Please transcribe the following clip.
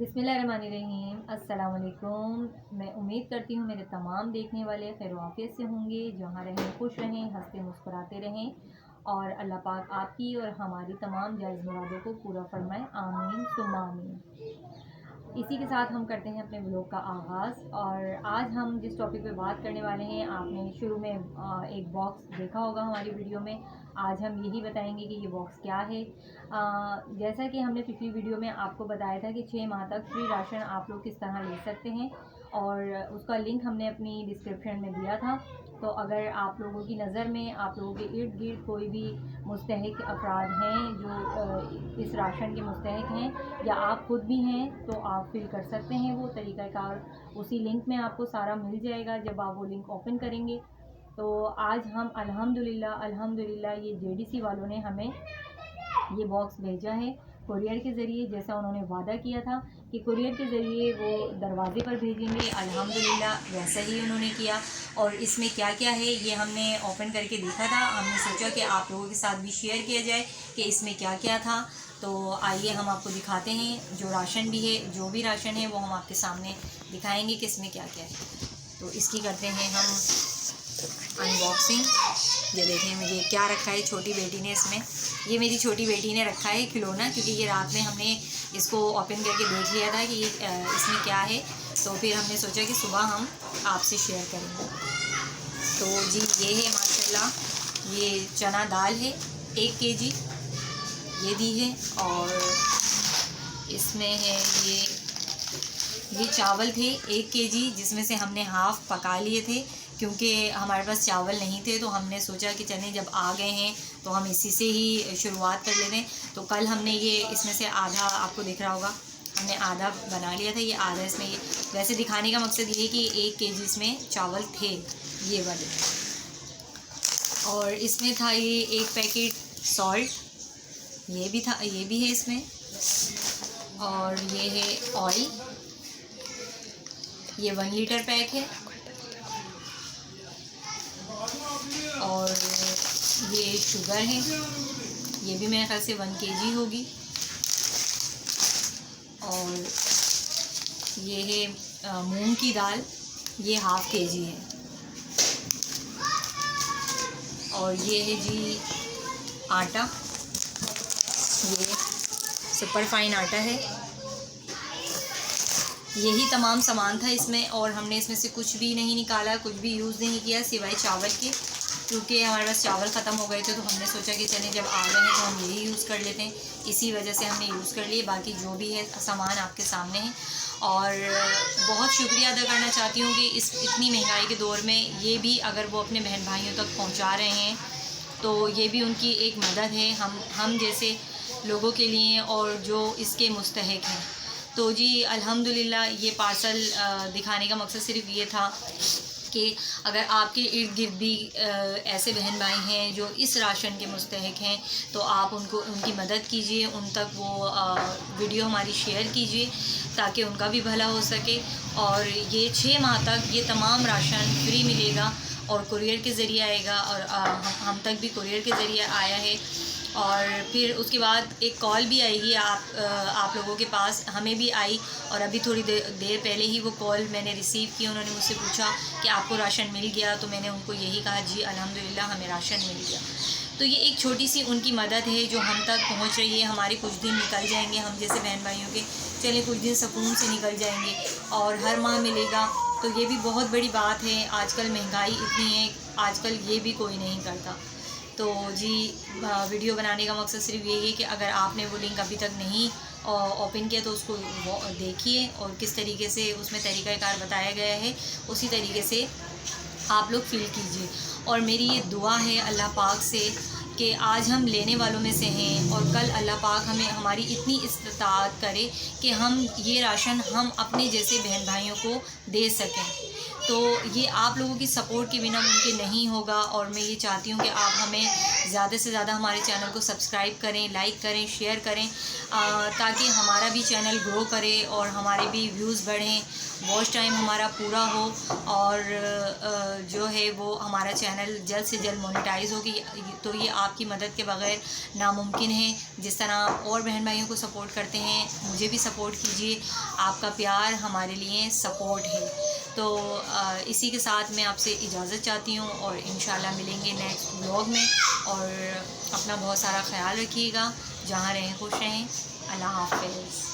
बिस्मिल्लाहिर्रहमानिर्रहीम। अस्सलाम वालेकुम। मैं उम्मीद करती हूँ मेरे तमाम देखने वाले खैर आफियत से होंगे। जहाँ रहें खुश रहें, हंसते मुस्कुराते रहें और अल्लाह पाक आपकी और हमारी तमाम जायज़ मुरादों को पूरा फरमाए। आमीन सुम्मा आमीन। इसी के साथ हम करते हैं अपने व्लॉग का आगाज़। और आज हम जिस टॉपिक पे बात करने वाले हैं, आपने शुरू में एक बॉक्स देखा होगा हमारी वीडियो में। आज हम यही बताएंगे कि ये बॉक्स क्या है। जैसा कि हमने पिछली वीडियो में आपको बताया था कि 6 माह तक फ्री राशन आप लोग किस तरह ले सकते हैं, और उसका लिंक हमने अपनी डिस्क्रिप्शन में दिया था। तो अगर आप लोगों की नज़र में, आप लोगों के इर्द गिर्द कोई भी मुस्तहिक अफराद हैं जो इस राशन के मुस्तहिक हैं, या आप खुद भी हैं, तो आप फिल कर सकते हैं। वो तरीक़ाकार उसी लिंक में आपको सारा मिल जाएगा जब आप वो लिंक ओपन करेंगे। तो आज हम अल्हम्दुलिल्लाह ये जेडीसी वालों ने हमें ये बॉक्स भेजा है कुरियर के ज़रिए, जैसा उन्होंने वादा किया था कि कुरियर के ज़रिए वो दरवाज़े पर भेजेंगे। अल्हम्दुलिल्लाह वैसा ही उन्होंने किया। और इसमें क्या क्या है ये हमने ओपन करके देखा था। हमने सोचा कि आप लोगों के साथ भी शेयर किया जाए कि इसमें क्या क्या था। तो आइए हम आपको दिखाते हैं। जो राशन भी है, जो भी राशन है वो हम आपके सामने दिखाएंगे कि इसमें क्या क्या है। तो इसकी करते हैं हम अनबॉक्सिंग। ये देखें मुझे क्या रखा है छोटी बेटी ने इसमें। ये मेरी छोटी बेटी ने रखा है खिलौना, क्योंकि ये रात में हमने इसको ओपन करके देख लिया था कि ये इसमें क्या है। तो फिर हमने सोचा कि सुबह हम आपसे शेयर करेंगे। तो जी ये है माशाल्लाह, ये चना दाल है 1 kg ये दी है। और इसमें है ये चावल थे 1 kg, जिसमें से हमने हाफ़ पका लिए थे क्योंकि हमारे पास चावल नहीं थे। तो हमने सोचा कि चलें जब आ गए हैं तो हम इसी से ही शुरुआत कर लेते हैं। तो कल हमने ये इसमें से आधा, आपको दिख रहा होगा, हमने आधा बना लिया था। ये आधा इसमें, ये वैसे दिखाने का मकसद ये है कि 1 kg इसमें चावल थे ये वाले। और इसमें था ये 1 पैकेट सॉल्ट, ये भी था, ये भी है इसमें। और ये है ऑयल, ये 1 लीटर पैक है। और ये शुगर है, ये भी मेरे ख्याल से 1 kg होगी। और ये है मूंग की दाल, ये ½ kg है। और ये है जी आटा, ये सुपर फाइन आटा है। यही तमाम सामान था इसमें, और हमने इसमें से कुछ भी नहीं निकाला, कुछ भी यूज़ नहीं किया सिवाय चावल के, क्योंकि हमारे पास चावल ख़त्म हो गए थे। तो हमने सोचा कि चलें जब आ गए हैं तो हम यही यूज़ कर लेते हैं। इसी वजह से हमने यूज़ कर लिए। बाकी जो भी है सामान आपके सामने है। और बहुत शुक्रिया अदा करना चाहती हूँ कि इस इतनी महंगाई के दौर में ये भी अगर वो अपने बहन भाइयों तक पहुँचा रहे हैं तो ये भी उनकी एक मदद है हम जैसे लोगों के लिए, और जो इसके मुस्तहिक हैं। तो जी अल्हम्दुलिल्लाह ये पार्सल दिखाने का मकसद सिर्फ ये था कि अगर आपके इर्द गिर्द भी ऐसे बहन भाई हैं जो इस राशन के मुस्तहिक हैं, तो आप उनकी मदद कीजिए, उन तक वो वीडियो हमारी शेयर कीजिए ताकि उनका भी भला हो सके। और ये 6 माह तक ये तमाम राशन फ्री मिलेगा और कुरियर के ज़रिए आएगा। और हम तक भी कुरियर के ज़रिए आया है। और फिर उसके बाद एक कॉल भी आएगी आप लोगों के पास, हमें भी आई। और अभी थोड़ी देर पहले ही वो कॉल मैंने रिसीव की। उन्होंने मुझसे पूछा कि आपको राशन मिल गया, तो मैंने उनको यही कहा जी अल्हम्दुलिल्लाह हमें राशन मिल गया। तो ये एक छोटी सी उनकी मदद है जो हम तक पहुंच रही है। हमारे कुछ दिन निकल जाएंगे, हम जैसे बहन भाइयों के चले कुछ दिन सुकून से निकल जाएंगे, और हर माह मिलेगा। तो ये भी बहुत बड़ी बात है। आजकल महंगाई इतनी है, आजकल ये भी कोई नहीं करता। तो जी वीडियो बनाने का मकसद सिर्फ यही है कि अगर आपने वो लिंक अभी तक नहीं ओपन किया तो उसको देखिए, और किस तरीके से उसमें तरीक़ाकार बताया गया है उसी तरीके से आप लोग फिल कीजिए। और मेरी ये दुआ है अल्लाह पाक से कि आज हम लेने वालों में से हैं, और कल अल्लाह पाक हमें हमारी इतनी इस्तात करे कि हम ये राशन हम अपने जैसे बहन भाइयों को दे सकें। तो ये आप लोगों की सपोर्ट के बिना मुमकिन नहीं होगा। और मैं ये चाहती हूँ कि आप हमें ज़्यादा से ज़्यादा हमारे चैनल को सब्सक्राइब करें, लाइक करें, शेयर करें, ताकि हमारा भी चैनल ग्रो करे और हमारे भी व्यूज़ बढ़ें, वॉच टाइम हमारा पूरा हो और जो है वो हमारा चैनल जल्द से जल्द मोनेटाइज होगी। तो ये आपकी मदद के बग़ैर नामुमकिन है। जिस तरह और बहन भाइयों को सपोर्ट करते हैं, मुझे भी सपोर्ट कीजिए। आपका प्यार हमारे लिए सपोर्ट है। तो इसी के साथ मैं आपसे इजाज़त चाहती हूँ और इंशाल्लाह मिलेंगे नेक्स्ट व्लॉग में। और अपना बहुत सारा ख्याल रखिएगा। जहाँ रहें खुश रहें। अल्लाह हाफ़िज़।